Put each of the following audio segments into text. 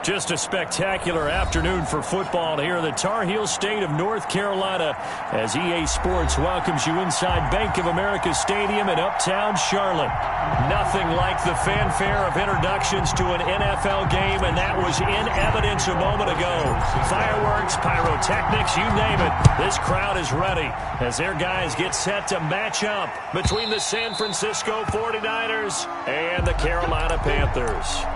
Just a spectacular afternoon for football here in the Tar Heel state of North Carolina as EA Sports welcomes you inside Bank of America Stadium in Uptown Charlotte. Nothing like the fanfare of introductions to an NFL game, and that was in evidence a moment ago. Fireworks, pyrotechnics, you name it. This crowd is ready as their guys get set to match up between the San Francisco 49ers and the Carolina Panthers.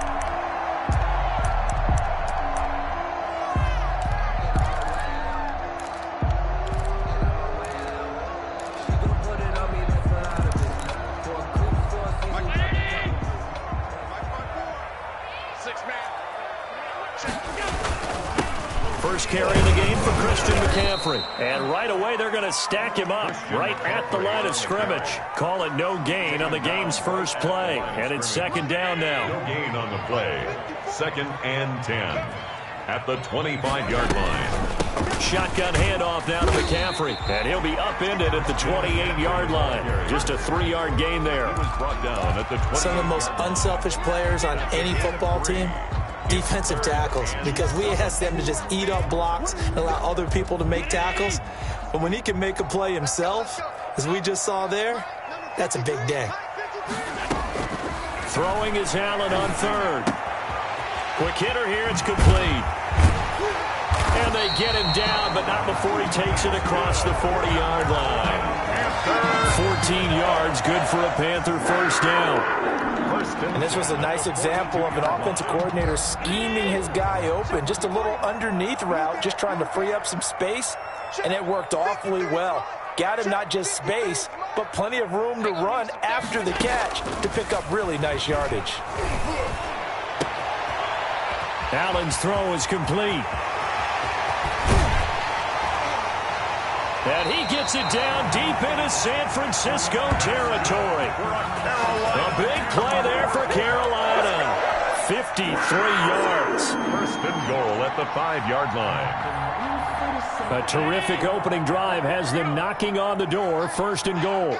First carry of the game for Christian McCaffrey. And right away, they're going to stack him up right at the line of scrimmage. Call it no gain on the game's first play. And it's second down now. No gain on the play. 2nd and 10 at the 25-yard line. Shotgun handoff down to McCaffrey. And he'll be upended at the 28-yard line. Just a 3-yard gain there. He was brought down at the 20. Some of the most unselfish players on any football team, defensive tackles, because we ask them to just eat up blocks and allow other people to make tackles. But when he can make a play himself, as we just saw there, that's a big day. Throwing is Allen on third. Quick hitter here, it's complete. And they get him down, but not before he takes it across the 40-yard line. 14 yards, good for a Panther first down. And this was a nice example of an offensive coordinator scheming his guy open. Just a little underneath route, just trying to free up some space, and it worked awfully well. Got him not just space, but plenty of room to run after the catch to pick up really nice yardage. Allen's throw is complete. And he gets it down deep into San Francisco territory. A big play there for Carolina. 53 yards. First and goal at the 5-yard line. A terrific opening drive has them knocking on the door. First and goal.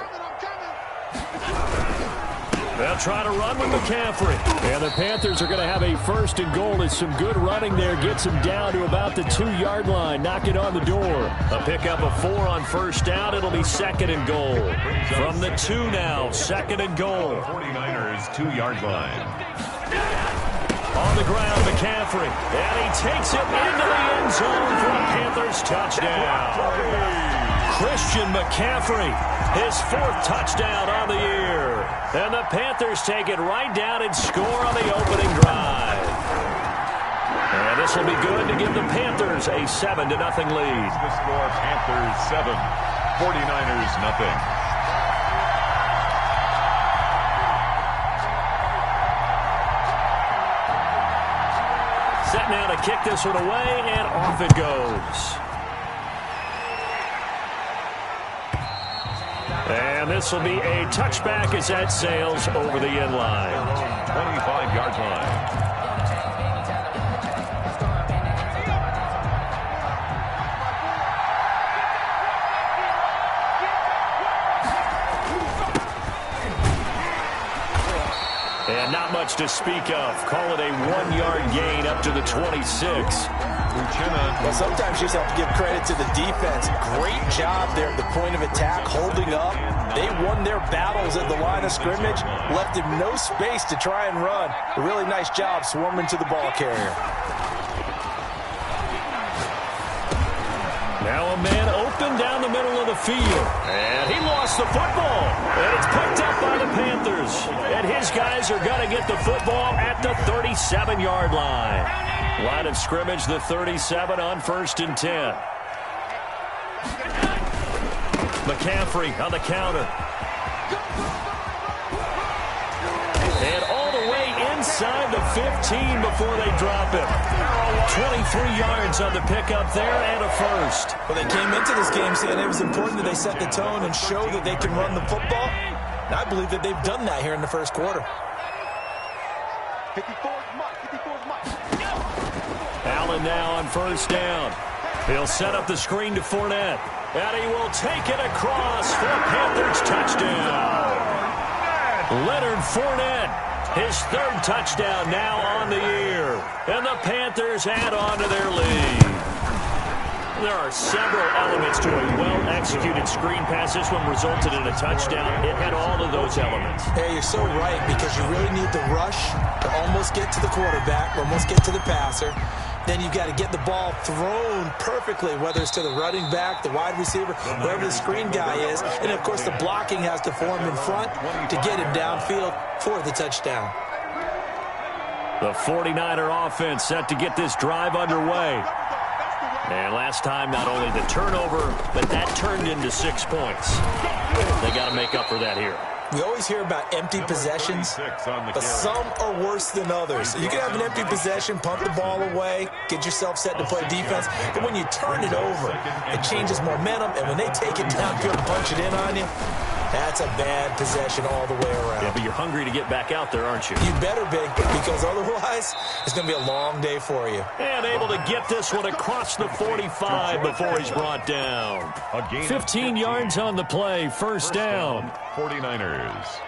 They'll try to run with McCaffrey. And the Panthers are going to have a first and goal. It's some good running there. Gets them down to about the 2-yard line. Knock it on the door. A pickup of 4 on first down. It'll be second and goal. From the 2 now, second and goal. 49ers 2-yard line. On the ground, McCaffrey. And he takes it into the end zone for a Panthers touchdown. Christian McCaffrey, his 4th touchdown on the year. And the Panthers take it right down and score on the opening drive. And this will be good to give the Panthers a 7-0 lead. The score, Panthers 7, 49ers nothing. Set now to kick this one away, and off it goes. And this will be a touchback as that sails over the end line. 25-yard line. And not much to speak of. Call it a 1-yard gain up to the 26. Well, sometimes you just have to give credit to the defense. Great job there at the point of attack, holding up. They won their battles at the line of scrimmage, left him no space to try and run. A really nice job swarming to the ball carrier. Now a man open down the middle of the field. And he lost the football. And it's picked up by the Panthers. And his guys are going to get the football at the 37-yard line. Line of scrimmage, the 37 on 1st and 10. McCaffrey on the counter. And all the way inside the 15 before they drop him. 23 yards on the pickup there and a first. Well, they came into this game saying it was important that they set the tone and show that they can run the football. And I believe that they've done that here in the first quarter. 54 is Mike. Allen now on first down. He'll set up the screen to Fournette. And he will take it across for a Panthers touchdown. Leonard Fournette His third touchdown now on the year. And the Panthers add on to their lead. There are several elements to a well-executed screen pass. This one resulted in a touchdown. It had all of those elements. Hey, you're so right, because you really need the rush to almost get to the quarterback, almost get to the passer. Then you've got to get the ball thrown perfectly, whether it's to the running back, the wide receiver, wherever the screen guy is. And, of course, the blocking has to form in front to get him downfield for the touchdown. The 49er offense set to get this drive underway. And last time, not only the turnover, but that turned into 6 points. They got to make up for that here. We always hear about empty possessions, but some are worse than others. You can have an empty possession, punt the ball away, get yourself set to play defense, but when you turn it over, it changes momentum, and when they take it downfield and punch it in on you, that's a bad possession all the way around. Yeah, but you're hungry to get back out there, aren't you? You better be, because otherwise, it's going to be a long day for you. And able to get this one across the 45 before he's brought down. 15 yards on the play, first down. 49ers.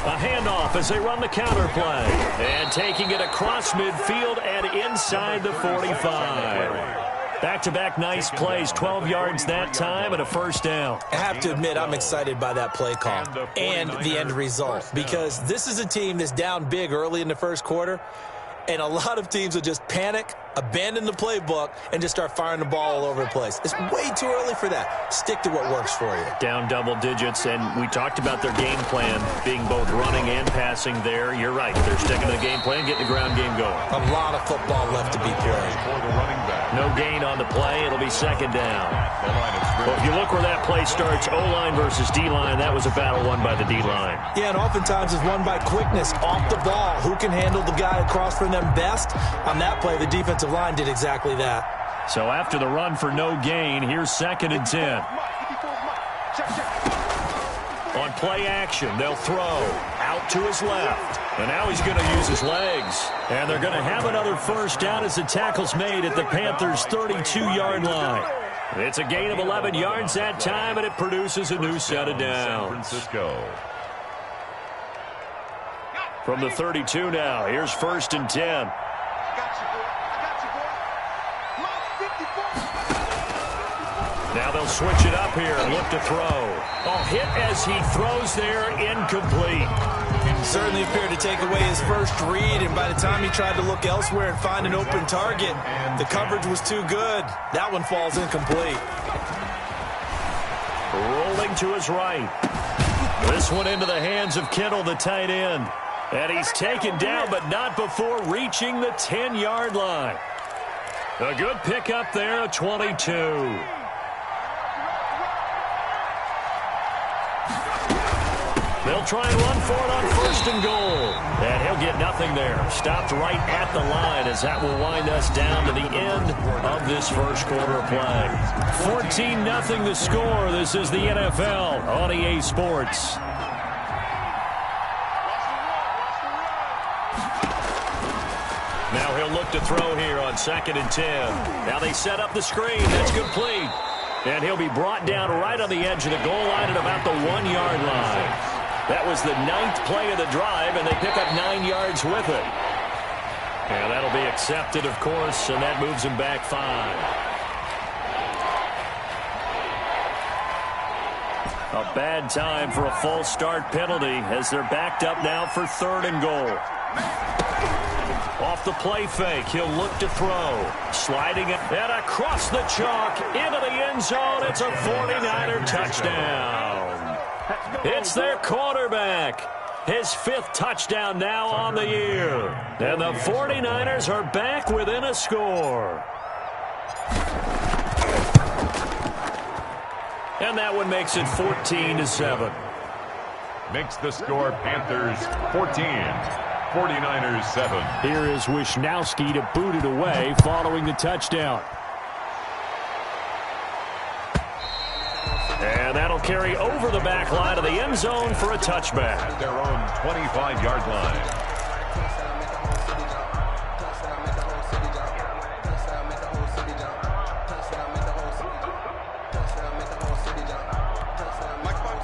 A handoff as they run the counter play. And taking it across midfield and inside the 45. Back-to-back nice plays, 12 yards that time and a first down. I have to admit, I'm excited by that play call and the end result, because this is a team that's down big early in the first quarter, and a lot of teams will just panic, abandon the playbook, and just start firing the ball all over the place. It's way too early for that. Stick to what works for you. Down double digits, and we talked about their game plan being both running and passing there. You're right. They're sticking to the game plan, getting the ground game going. A lot of football left to be played. No gain on the play. It'll be second down. Well, if you look where that play starts, O-line versus D-line, that was a battle won by the D-line. Yeah, and oftentimes it's won by quickness off the ball. Who can handle the guy across from them best? On that play, the defensive line did exactly that. So after the run for no gain, here's second and 10. On play action, they'll throw out to his left. And now he's going to use his legs. And they're going to have another first down as the tackle's made at the Panthers' 32-yard line. It's a gain of 11 yards that time, and it produces a new set of downs. San Francisco. From the 32 now, here's first and 10. Now they'll switch it up here and look to throw. Oh, hit as he throws there, incomplete. Certainly appeared to take away his first read, and by the time he tried to look elsewhere and find an open target, the coverage was too good. That one falls incomplete. Rolling to his right. This one into the hands of Kittle, the tight end. And he's taken down, but not before reaching the 10-yard line. A good pickup there, a 22. They'll try and run for it on first and goal. And he'll get nothing there. Stopped right at the line as that will wind us down to the end of this first quarter of play. 14-0 the score. This is the NFL on EA Sports. Now he'll look to throw here on second and 10. Now they set up the screen. That's complete. And he'll be brought down right on the edge of the goal line at about the 1-yard line. That was the 9th play of the drive, and they pick up 9 yards with it. And that'll be accepted, of course, and that moves him back 5. A bad time for a false start penalty as they're backed up now for third and goal. Off the play fake, he'll look to throw. Sliding it and across the chalk into the end zone. It's a 49er touchdown. It's their quarterback. His 5th touchdown now on the year. And the 49ers are back within a score. And that one makes it 14-7. Makes the score Panthers 14. 49ers 7. Here is Wisnowski to boot it away following the touchdown. And that'll carry over the back line of the end zone for a touchback. At their own 25-yard line.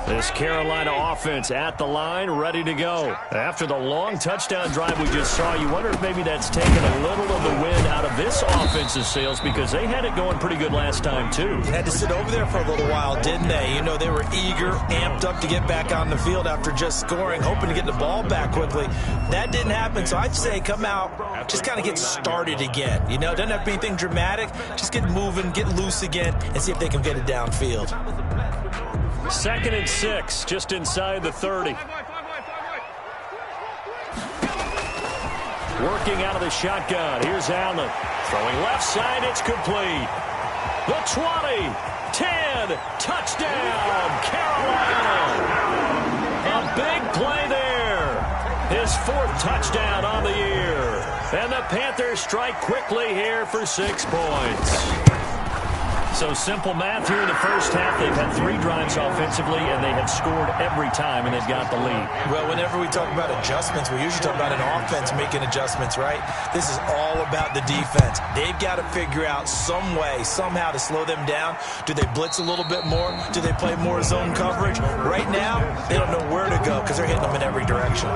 This Carolina offense at the line, ready to go. After the long touchdown drive we just saw, you wonder if maybe that's taken a little of the wind out of this offense's sails because they had it going pretty good last time, too. Had to sit over there for a little while, didn't they? You know, they were eager, amped up to get back on the field after just scoring, hoping to get the ball back quickly. That didn't happen, so I'd say come out, just kind of get started again. You know, it doesn't have to be anything dramatic. Just get moving, get loose again, and see if they can get it downfield. 2nd and 6, just inside the 30. Working out of the shotgun. Here's Allen. Throwing left side, it's complete. The 20, 10, touchdown, Carolina. A big play there. His 4th touchdown on the year. And the Panthers strike quickly here for 6 points. So simple math here in the first half. They've had 3 drives offensively, and they have scored every time, and they've got the lead. Well, whenever we talk about adjustments, we usually talk about an offense making adjustments, right? This is all about the defense. They've got to figure out some way, somehow to slow them down. Do they blitz a little bit more? Do they play more zone coverage? Right now, they don't know where to go because they're hitting them in every direction.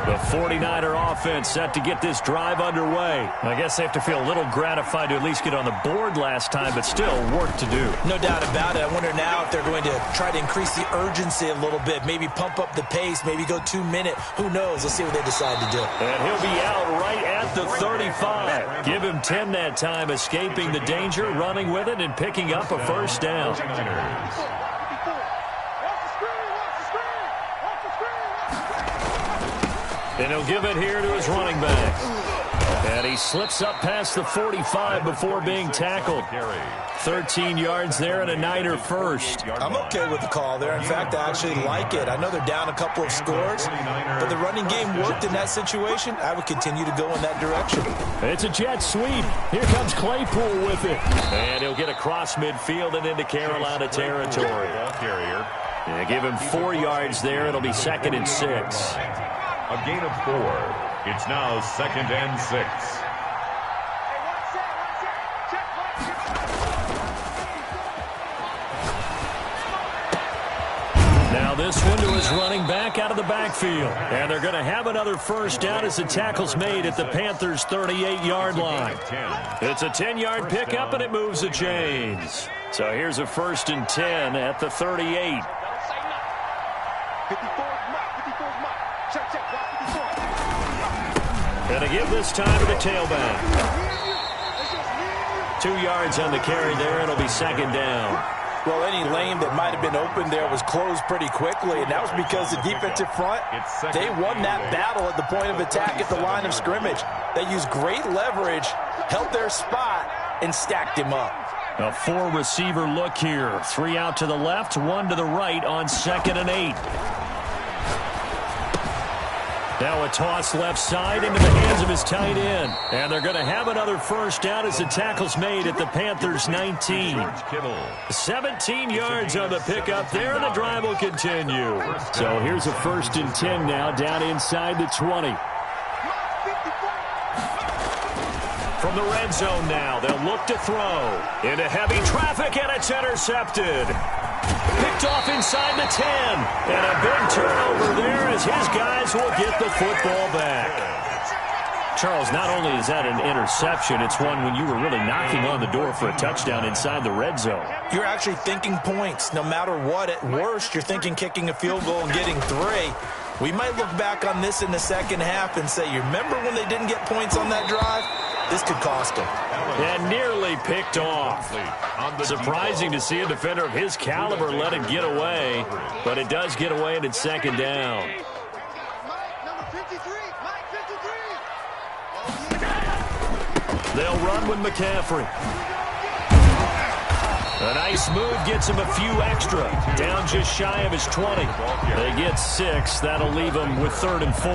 The 49er offense set to get this drive underway. I guess they have to feel a little gratified to at least get on the board last time, but still work to do. No doubt about it. I wonder now if they're going to try to increase the urgency a little bit, maybe pump up the pace, maybe go 2-minute. Who knows? Let's see what they decide to do. And he'll be out right at the 35. Give him 10 that time, escaping the danger, running with it, and picking up a first down. And he'll give it here to his running back. And he slips up past the 45 before being tackled. 13 yards there and a Niner first. I'm okay with the call there. In fact, I actually like it. I know they're down a couple of scores, but the running game worked in that situation. I would continue to go in that direction. It's a jet sweep. Here comes Claypool with it. And he'll get across midfield and into Carolina territory. Yeah, give him 4 yards there. It'll be 2nd and 6. A gain of 4. It's now 2nd and 6. Now this one to his running back out of the backfield. And they're going to have another first down as the tackle's made at the Panthers' 38-yard line. It's a 10-yard pickup, and it moves the chains. So here's a 1st and 10 at the 38. And to give this time to the tailback. 2 yards on the carry there. It'll be 2nd down. Well, any lane that might have been open there was closed pretty quickly, and that was because the defensive front, they won that battle at the point of attack at the line of scrimmage. They used great leverage, held their spot, and stacked him up. A 4-receiver look here. 3 out to the left, 1 to the right on 2nd and 8. Now a toss left side into the hands of his tight end. And they're going to have another first down as the tackle's made at the Panthers' 19. 17 yards on the pickup there, and the drive will continue. So here's a 1st and 10 now down inside the 20. From the red zone now, they'll look to throw. Into heavy traffic, and it's intercepted. Picked off inside the 10. And a big turnover there as his guys will get the football back. Charles, not only is that an interception, it's one when you were really knocking on the door for a touchdown inside the red zone. You're actually thinking points. No matter what, at worst, you're thinking kicking a field goal and getting 3. We might look back on this in the second half and say, you remember when they didn't get points on that drive? This could cost them. And nearly picked off. Surprising to see a defender of his caliber let it get away, but it does get away and it's 2nd down. They'll run with McCaffrey. A nice move gets him a few extra. Down just shy of his 20. They get 6. That'll leave them with 3rd and 4.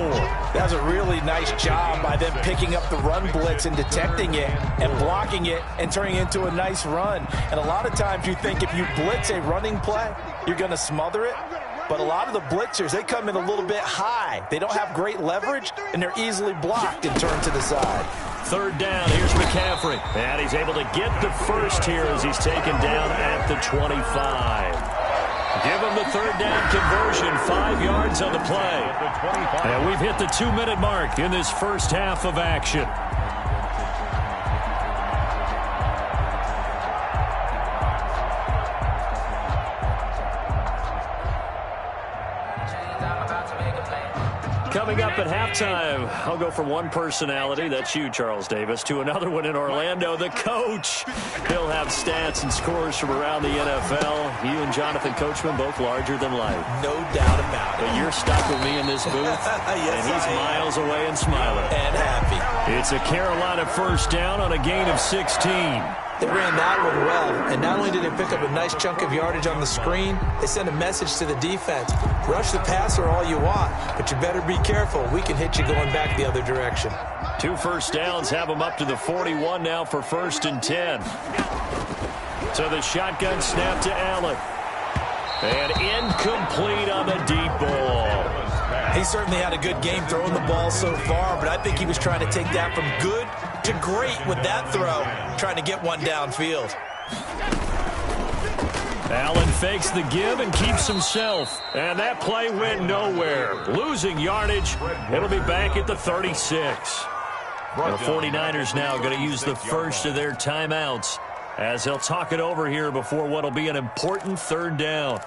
That was a really nice job by them picking up the run blitz and detecting it and blocking it and turning it into a nice run. And a lot of times you think if you blitz a running play, you're going to smother it. But a lot of the blitzers, they come in a little bit high. They don't have great leverage, and they're easily blocked and turned to the side. 3rd down, here's McCaffrey. And he's able to get the first here as he's taken down at the 25. from the third down conversion. 5 yards on the play. And we've hit the 2-minute mark in this first half of action. Coming up at halftime, I'll go from one personality, that's you, Charles Davis, to another one in Orlando, the coach. He'll have stats and scores from around the NFL. You and Jonathan Coachman, both larger than life. No doubt about it. But you're stuck with me in this booth, yes, and he's miles away and smiling. And happy. It's a Carolina first down on a gain of 16. They ran that one well, and not only did they pick up a nice chunk of yardage on the screen, they sent a message to the defense. Rush the passer all you want, but you better be careful. We can hit you going back the other direction. 2 first downs have them up to the 41 now for 1st and 10. So the shotgun snap to Allen. And incomplete on the deep ball. He certainly had a good game throwing the ball so far, but I think he was trying to take that from good to great with that throw, trying to get one downfield. Allen fakes the give and keeps himself. And that play went nowhere. Losing yardage. It'll be back at the 36. The 49ers now going to use the first of their timeouts as they'll talk it over here before what will be an important 3rd down.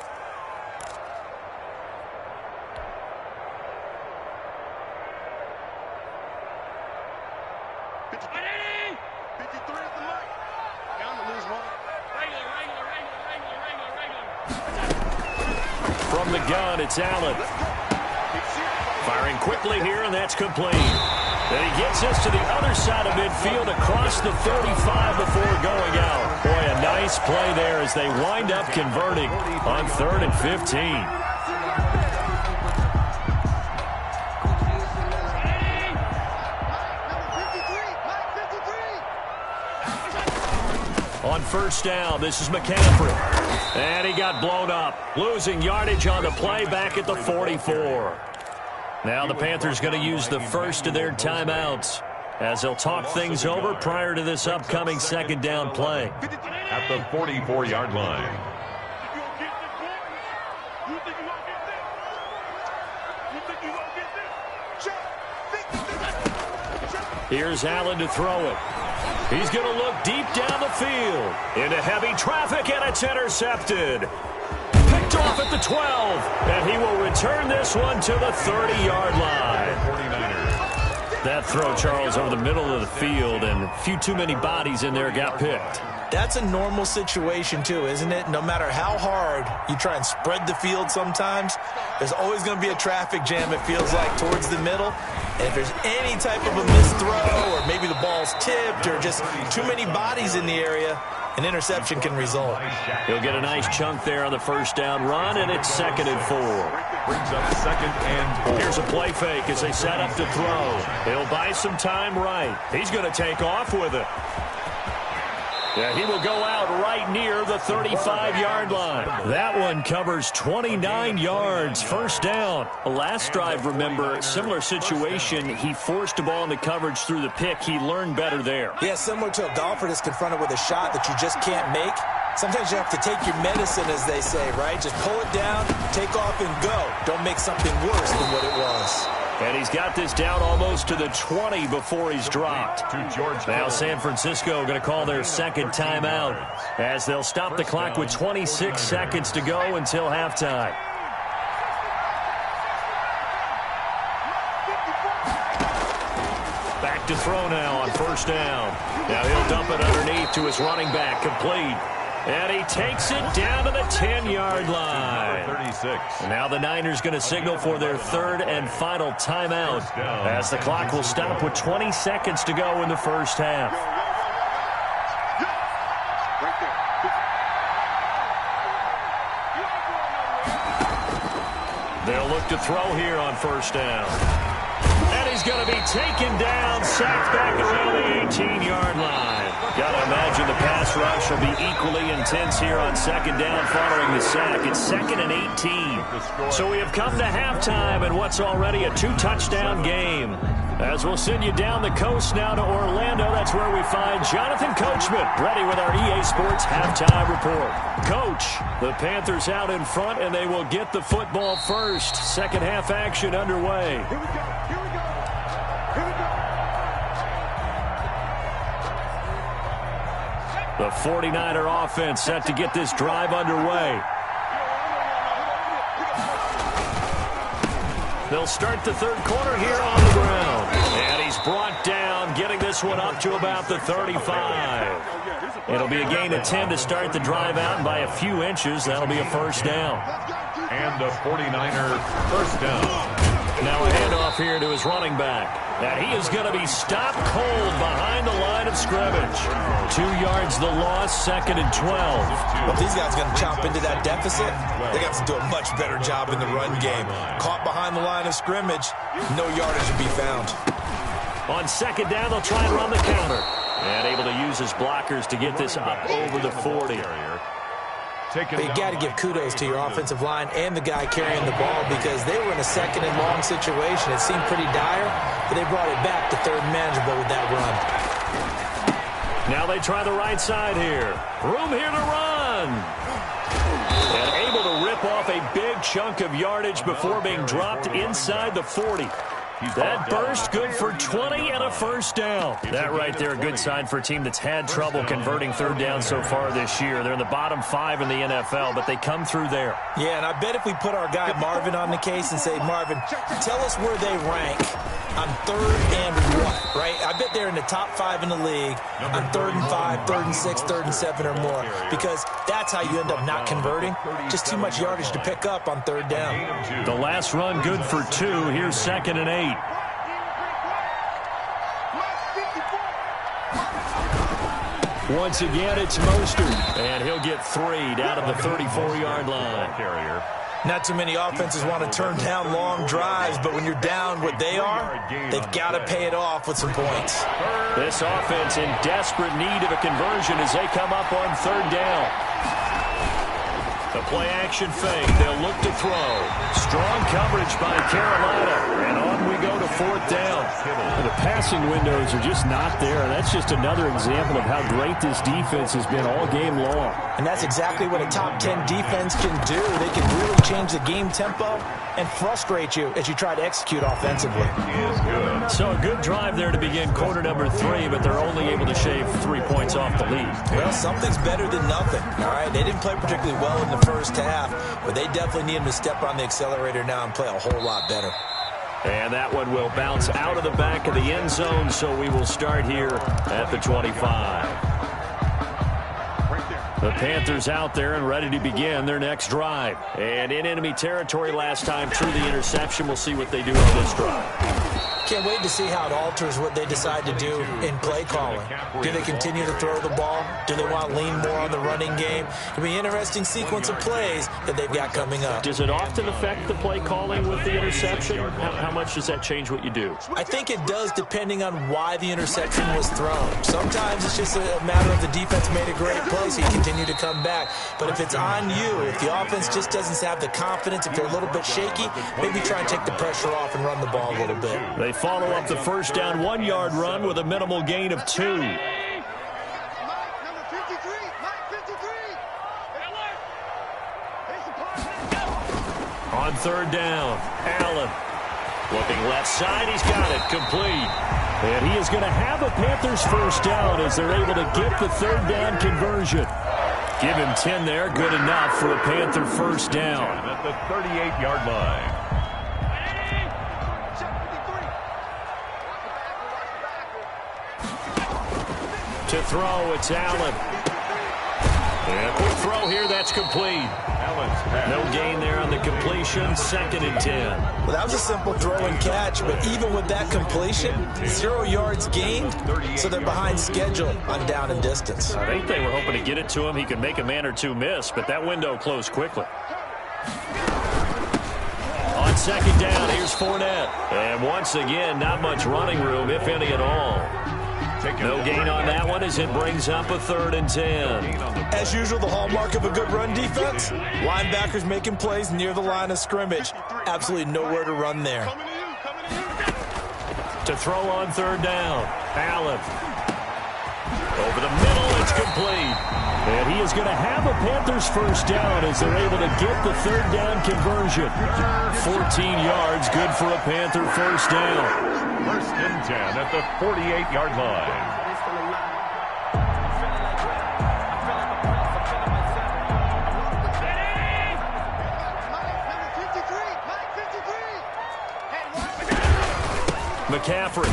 From the gun, it's Allen. Firing quickly here, and that's complete. Then he gets us to the other side of midfield across the 35 before going out. Boy, a nice play there as they wind up converting on 3rd and 15. On first down, this is McCaffrey. And he got blown up. Losing yardage on the play back at the 44. Now the Panthers going to use the first of their timeouts as they'll talk things over prior to this upcoming 2nd down play. At the 44-yard line. Here's Allen to throw it. He's going to look deep down the field. Into heavy traffic, and it's intercepted. Picked off at the 12, and he will return this one to the 30-yard line. 49ers. That throw, Charles, over the middle of the field, and a few too many bodies in there got picked. That's a normal situation, too, isn't it? No matter how hard you try and spread the field sometimes, there's always going to be a traffic jam, it feels like, towards the middle. And if there's any type of a missed throw or maybe the ball's tipped or just too many bodies in the area, an interception can result. He'll get a nice chunk there on the first down run, and it's 2nd and 4. Brings up 2nd and 4. Here's a play fake as they set up to throw. He'll buy some time right. He's going to take off with it. Yeah, he will go out right near the 35-yard line. That one covers 29 yards. First down. Last drive, remember, similar situation. He forced a ball into coverage through the pick. He learned better there. Yeah, similar to a golfer that's confronted with a shot that you just can't make. Sometimes you have to take your medicine, as they say, right? Just pull it down, take off, and go. Don't make something worse than what it was. And he's got this down almost to the 20 before he's dropped. Now San Francisco going to call their 2nd timeout as they'll stop the clock with 26 seconds to go until halftime. Back to throw now on first down. Now he'll dump it underneath to his running back, complete. And he takes it down to the 10-yard line. 36. And now the Niners going to signal for their 3rd and final timeout as the clock will stop with 20 seconds to go in the first half. They'll look to throw here on first down. And he's going to be taken down, sacked back around the 18-yard line. Got to imagine the pass rush will be equally intense here on second down following the sack. It's 2nd and 18. So we have come to halftime in what's already a 2-touchdown game. As we'll send you down the coast now to Orlando, that's where we find Jonathan Coachman, ready with our EA Sports halftime report. Coach, the Panthers out in front, and they will get the football first. Second half action underway. Here we go. The 49er offense set to get this drive underway. They'll start the third quarter here on the ground. And he's brought down, getting this one up to about the 35. It'll be a gain of 10 to start the drive out, and by a few inches, that'll be a first down. And the 49er first down. Now a handoff here to his running back. And he is going to be stopped cold behind the line of scrimmage. 2 yards the loss, 2nd and 12. Well, these guys are going to chop into that deficit. They got to do a much better job in the run game. Caught behind the line of scrimmage, no yardage to be found. On second down, they'll try and run the counter. And able to use his blockers to get this up over the 40. But you got to give kudos to your offensive line and the guy carrying the ball, because they were in a 2nd and long situation. It seemed pretty dire, but they brought it back to 3rd and manageable with that run. Now they try the right side here. Room here to run. And able to rip off a big chunk of yardage before being dropped inside the 40. That burst good for 20 and a first down. That right there, a good sign for a team that's had trouble converting third down so far this year. They're in the bottom 5 in the NFL, but they come through there. Yeah, and I bet if we put our guy Marvin on the case and say, Marvin, tell us where they rank on 3rd and what, right? I bet they're in the top 5 in the league on 3rd and 5, 3rd and 6, 3rd and 7 or more, because that's how you end up not converting. Just too much yardage to pick up on 3rd down. The last run good for 2. Here's 2nd and 8. Once again, it's Mostert, and he'll get 3 down to the 34-yard line. Not too many offenses want to turn down long drives, but when you're down what they are, they've got to pay it off with some points. This offense in desperate need of a conversion as they come up on 3rd down. The play-action fake. They'll look to throw. Strong coverage by Carolina. And on we go to 4th down. The passing windows are just not there. That's just another example of how great this defense has been all game long. And that's exactly what a top 10 defense can do. They can really change the game tempo and frustrate you as you try to execute offensively. So a good drive there to begin quarter number 3, but they're only able to shave 3 points off the lead. Well, something's better than nothing, all right? They didn't play particularly well in the first half, but they definitely need him to step on the accelerator now and play a whole lot better. And that one will bounce out of the back of the end zone, so we will start here at the 25. The Panthers out there and ready to begin their next drive. And in enemy territory last time through the interception. We'll see what they do on this drive. Can't wait to see how it alters what they decide to do in play calling. Do they continue to throw the ball? Do they want to lean more on the running game? It'll be an interesting sequence of plays that they've got coming up. Does it often affect the play calling with the interception? How much does that change what you do? I think it does, depending on why the interception was thrown. Sometimes it's just a matter of the defense made a great play, so you continue to come back. But if it's on you, if the offense just doesn't have the confidence, if they're a little bit shaky, maybe try and take the pressure off and run the ball a little bit. They follow up the first down 1-yard run with a minimal gain of 2. On 3rd down, Allen looking left side. He's got it complete. And he is going to have a Panthers first down as they're able to get the 3rd down conversion. Give him 10 there, good enough for a Panther first down. At the 38-yard line. To throw, it's Allen. And a quick throw here, that's complete. No gain there on the completion, 2nd and 10. Well, that was a simple throw and catch, but even with that completion, 0 yards gained, so they're behind schedule on down and distance. I think they were hoping to get it to him. He could make a man or two miss, but that window closed quickly. On On second down, here's Fournette. And once again, not much running room, if any at all. No gain on that one as it brings up a 3rd and 10. As usual, the hallmark of a good run defense, linebackers making plays near the line of scrimmage. Absolutely nowhere to run there. To throw on 3rd down, Allen. Over the middle, it's complete. And he is going to have a Panthers first down as they're able to get the 3rd down conversion. 14 yards, good for a Panther first down. 1st and 10 at the 48-yard line. McCaffrey.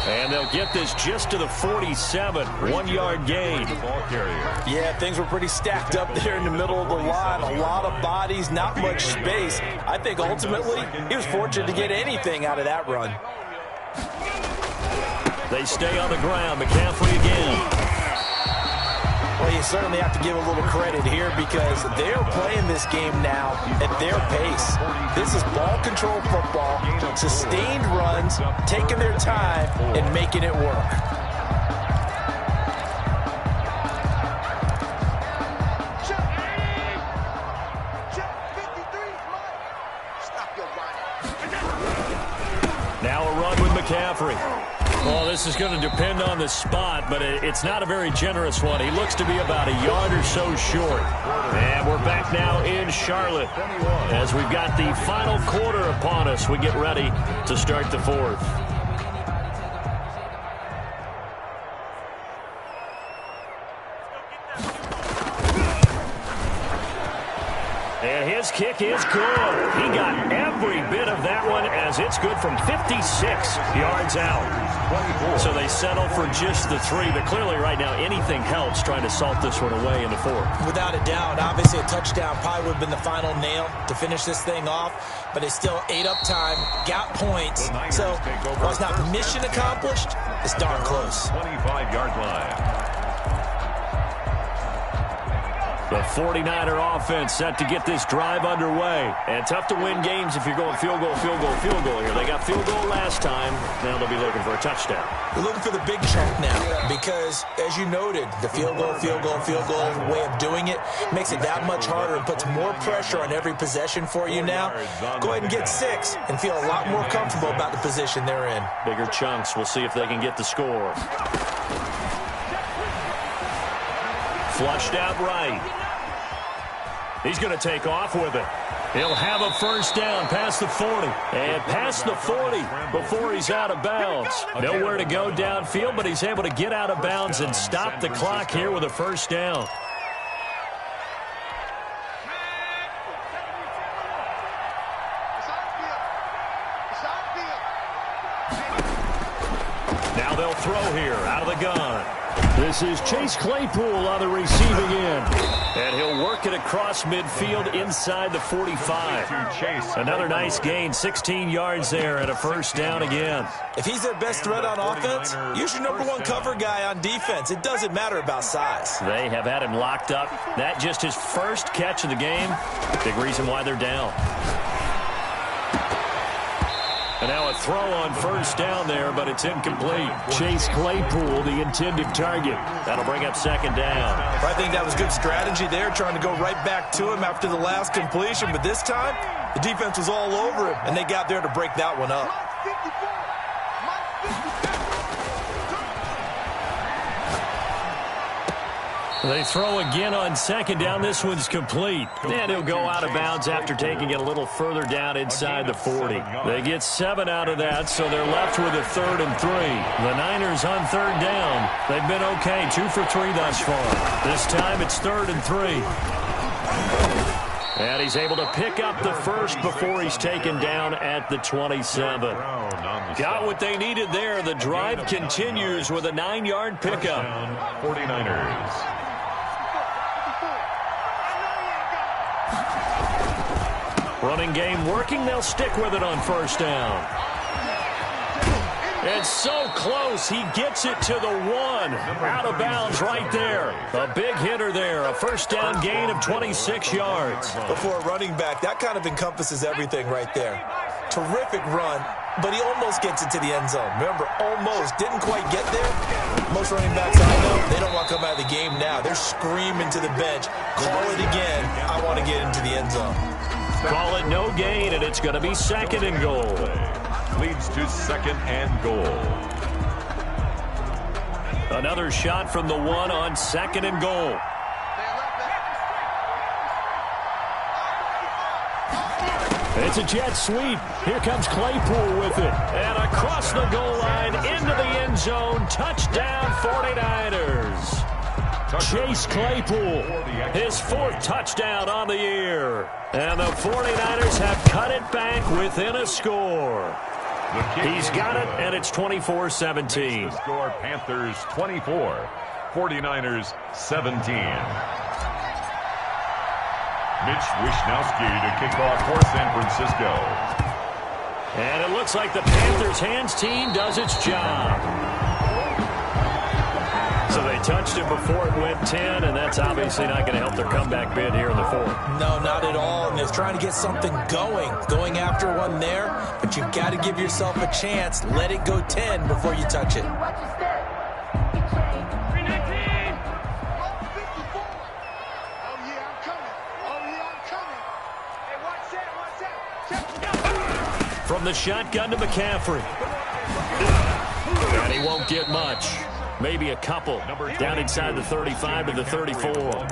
And they'll get this just to the 47. 1-yard gain. Yeah, things were pretty stacked up there in the middle of the line. A lot of bodies, not much space. I think ultimately he was fortunate to get anything out of that run. They stay on the ground. McCaffrey again. Well, you certainly have to give a little credit here because they're playing this game now at their pace. This is ball control football, sustained runs, taking their time and making it work. Now a run with McCaffrey. Well, this is going to depend on the spot, but it's not a very generous one. He looks to be about a yard or so short. And we're back now in Charlotte as we've got the final quarter upon us. We get ready to start the 4th. And his kick is good. He got every bit of that one as it's good from 56 yards out. So they settle for just the 3, but clearly right now anything helps trying to salt this one away in the 4th. Without a doubt, obviously a touchdown probably would have been the final nail to finish this thing off, but it's still ate up time, got points. So while it's not mission accomplished, it's darn close. 25-yard line. The 49er offense set to get this drive underway. And tough to win games if you're going field goal, field goal, field goal here. They got field goal last time. Now they'll be looking for a touchdown. They're looking for the big chunk now because, as you noted, the field goal way of doing it makes it that much harder and puts more pressure on every possession for you now. Go ahead and get 6 and feel a lot more comfortable about the position they're in. Bigger chunks. We'll see if they can get the score. Flushed out right. He's going to take off with it. He'll have a first down past the 40. And past the 40 before he's out of bounds. Nowhere to go downfield, but he's able to get out of bounds and stop the clock here with a first down. Now they'll throw here out of the gun. This is Chase Claypool on the receiving end. And he'll work it across midfield inside the 45. Another nice gain, 16 yards there and a first down again. If he's their best threat on offense, use your #1 cover guy on defense. It doesn't matter about size. They have had him locked up. That just his first catch of the game. Big reason why they're down. And now a throw on first down there, but it's incomplete. Chase Claypool, the intended target. That'll bring up second down. I think that was good strategy there, trying to go right back to him after the last completion. But this time, the defense was all over him, and they got there to break that one up. They throw again on second down. This one's complete. And he'll go out of bounds after taking it a little further down inside the 40. They get 7 out of that, so they're left with a 3rd and 3. The Niners on 3rd down. They've been okay, 2 for 3 thus far. This time it's 3rd and 3. And he's able to pick up the first before he's taken down at the 27. Got what they needed there. The drive continues with a 9-yard pickup. 49ers. Running game working. They'll stick with it on first down. It's so close. He gets it to the 1. Out of bounds right there. A big hitter there. A first down gain of 26 yards. But for a running back, that kind of encompasses everything right there. Terrific run, but he almost gets it to the end zone. Remember, almost. Didn't quite get there. Most running backs I know, they don't want to come out of the game now. They're screaming to the bench. Call it again. I want to get into the end zone. Call it no gain, and it's going to be 2nd and goal. Leads to 2nd and goal. Another shot from the 1 on 2nd and goal. It's a jet sweep. Here comes Claypool with it. And across the goal line, into the end zone. Touchdown, 49ers. Chase Claypool, his 4th touchdown on the year. And the 49ers have cut it back within a score. He's got it, and it's 24-17. The score, Panthers 24, 49ers 17. Mitch Wishnowsky to kick off for San Francisco. And it looks like the Panthers' hands team does its job. So they touched it before it went 10, and that's obviously not going to help their comeback bid here in the 4th. No, not at all. And they're trying to get something going after one there. But you've got to give yourself a chance. Let it go 10 before you touch it. From the shotgun to McCaffrey. And he won't get much. Maybe a couple. Down inside the 35 to the 34.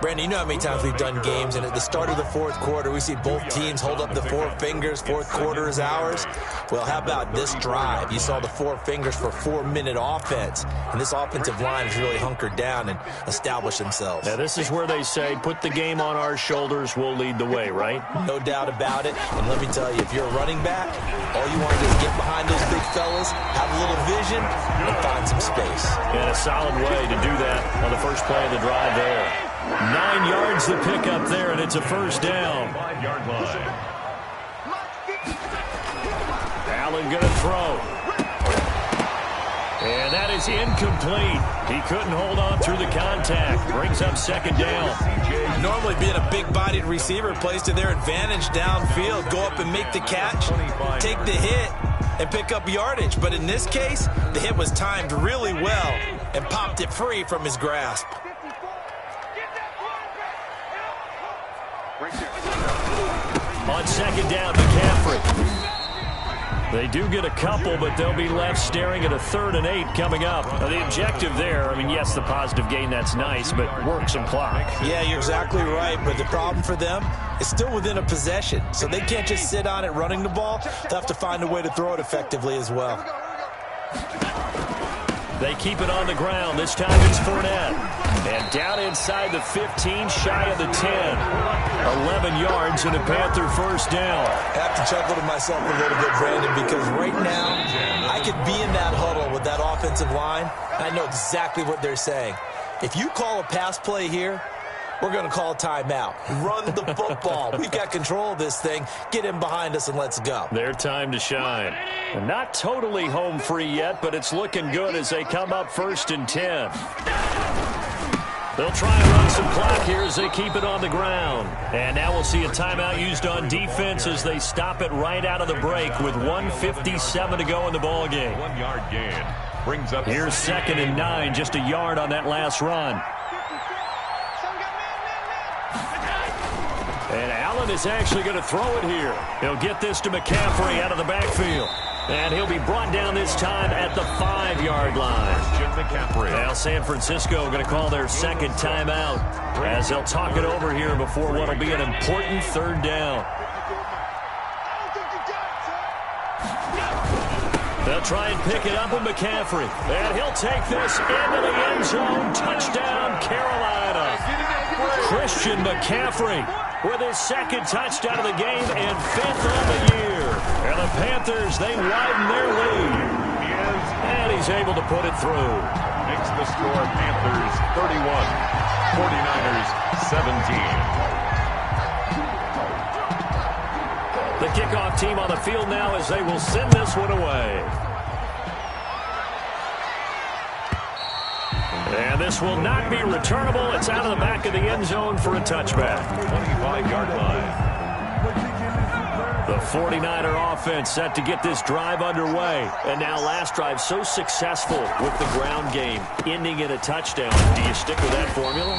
Brandon, you know how many times we've done games, and at the start of the 4th quarter, we see both teams hold up the 4 fingers. 4th quarter is ours. Well, how about this drive? You saw the 4 fingers for 4-minute offense, and this offensive line has really hunkered down and established themselves. Now, this is where they say, put the game on our shoulders, we'll lead the way, right? No doubt about it. And let me tell you, if you're a running back, all you want to do is get behind those big fellas, have a little vision, and find some space. And a solid way to do that on the first play of the drive there. 9 yards to pick up there, and it's a first down. 5-yard line. Allen going to throw. And that is incomplete. He couldn't hold on through the contact. Brings up 2nd down. Normally being a big-bodied receiver plays to their advantage downfield. Go up and make the catch, take the hit, and pick up yardage. But in this case, the hit was timed really well and popped it free from his grasp. On 2nd down, McCaffrey. They do get a couple, but they'll be left staring at a 3rd and 8 coming up. Now, the objective there, I mean, yes, the positive gain, that's nice, but work some clock. Yeah, you're exactly right, but the problem for them is still within a possession, so they can't just sit on it running the ball. They'll have to find a way to throw it effectively as well. They keep it on the ground. This time it's Fournette. And down inside the 15, shy of the 10. 11 yards and a Panther first down. I have to chuckle to myself a little bit, Brandon, because right now I could be in that huddle with that offensive line, and I know exactly what they're saying. If you call a pass play here, we're going to call a timeout. Run the football. We've got control of this thing. Get in behind us and let's go. Their time to shine. And not totally home free yet, but it's looking good as they come up 1st and 10. They'll try and run some clock here as they keep it on the ground. And now we'll see a timeout used on defense as they stop it right out of the break with 1:57 to go in the ball game. 1-yard gain. Brings up. Here's 2nd and 9, just a yard on that last run. And Allen is actually going to throw it here. He'll get this to McCaffrey out of the backfield. And he'll be brought down this time at the 5-yard line. Now San Francisco going to call their 2nd timeout as they'll talk it over here before what will be an important 3rd down. They'll try and pick it up with McCaffrey. And he'll take this into the end zone. Touchdown, Carolina. Christian McCaffrey with his 2nd touchdown of the game and 5th on the year. And the Panthers, they widen their lead. And he's able to put it through. Makes the score Panthers 31, 49ers 17. The kickoff team on the field now as they will send this one away. And this will not be returnable. It's out of the back of the end zone for a touchback. 25-yard line. The 49er offense set to get this drive underway. And now last drive so successful with the ground game, ending in a touchdown. Do you stick with that formula?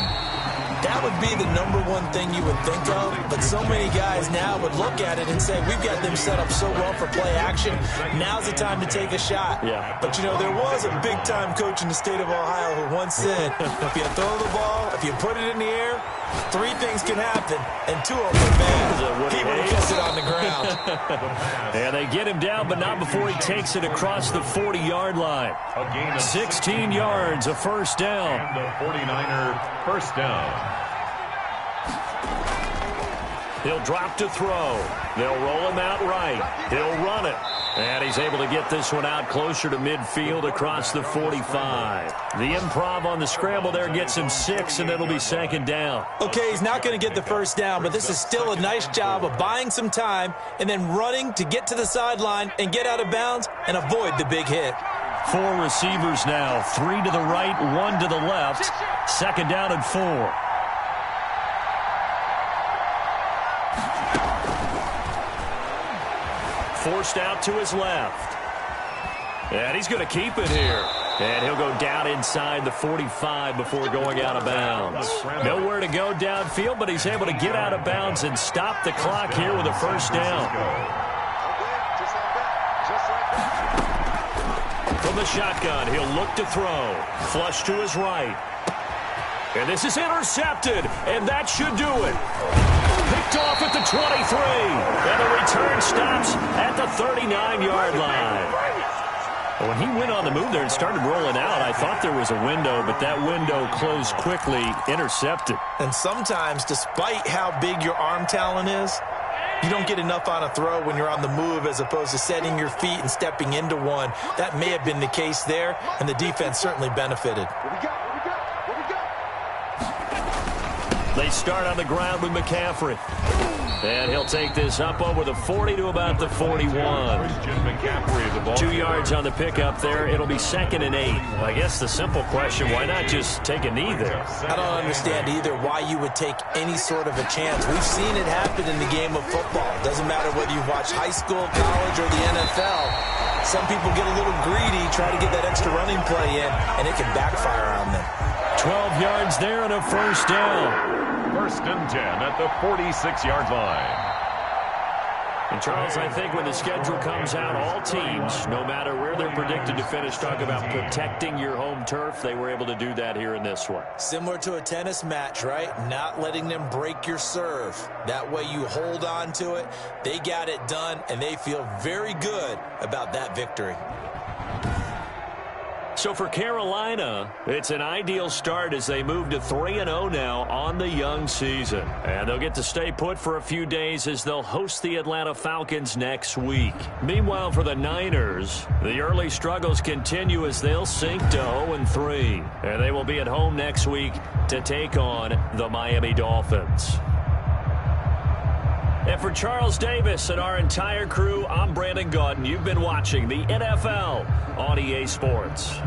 That would be the #1 thing you would think of, but so many guys now would look at it and say, we've got them set up so well for play action, now's the time to take a shot. Yeah. But, you know, there was a big-time coach in the state of Ohio who once said, if you throw the ball, if you put it in the air, 3 things can happen, and 2 of them, man, he would have kissed it on the ground. And they get him down, but not before he takes it across the 40-yard line. 16 yards, a first down. And the 49er first down. He'll drop to throw. They'll roll him out right. He'll run it. And he's able to get this one out closer to midfield across the 45. The improv on the scramble there gets him 6, and it'll be second down. Okay, he's not going to get the first down, but this is still a nice job of buying some time and then running to get to the sideline and get out of bounds and avoid the big hit. 4 receivers now, 3 to the right, 1 to the left. Second down and 4. Forced out to his left. And he's going to keep it here. And he'll go down inside the 45 before going out of bounds. Nowhere to go downfield, but he's able to get out of bounds and stop the clock here with a first down. From the shotgun, he'll look to throw. Flush to his right. And this is intercepted, and that should do it. Picked off at the 23, and the return stops at the 39-yard line. When he went on the move there and started rolling out, I thought there was a window, but that window closed quickly, intercepted. And sometimes, despite how big your arm talent is, you don't get enough on a throw when you're on the move as opposed to setting your feet and stepping into one. That may have been the case there, and the defense certainly benefited. They start on the ground with McCaffrey. And he'll take this up over the 40 to about the 41. 2 yards on the pickup there. It'll be second and 8. I guess the simple question, why not just take a knee there? I don't understand either why you would take any sort of a chance. We've seen it happen in the game of football. It doesn't matter whether you watch high school, college, or the NFL. Some people get a little greedy, try to get that extra running play in, and it can backfire on them. 12 yards there and a first down. First and 10 at the 46-yard line. And, Charles, I think when the schedule comes out, all teams, no matter where they're predicted to finish, talk about protecting your home turf. They were able to do that here in this one. Similar to a tennis match, right? Not letting them break your serve. That way you hold on to it. They got it done, and they feel very good about that victory. So for Carolina, it's an ideal start as they move to 3-0 now on the young season. And they'll get to stay put for a few days as they'll host the Atlanta Falcons next week. Meanwhile, for the Niners, the early struggles continue as they'll sink to 0-3. And they will be at home next week to take on the Miami Dolphins. And for Charles Davis and our entire crew, I'm Brandon Gaudin. You've been watching the NFL on EA Sports.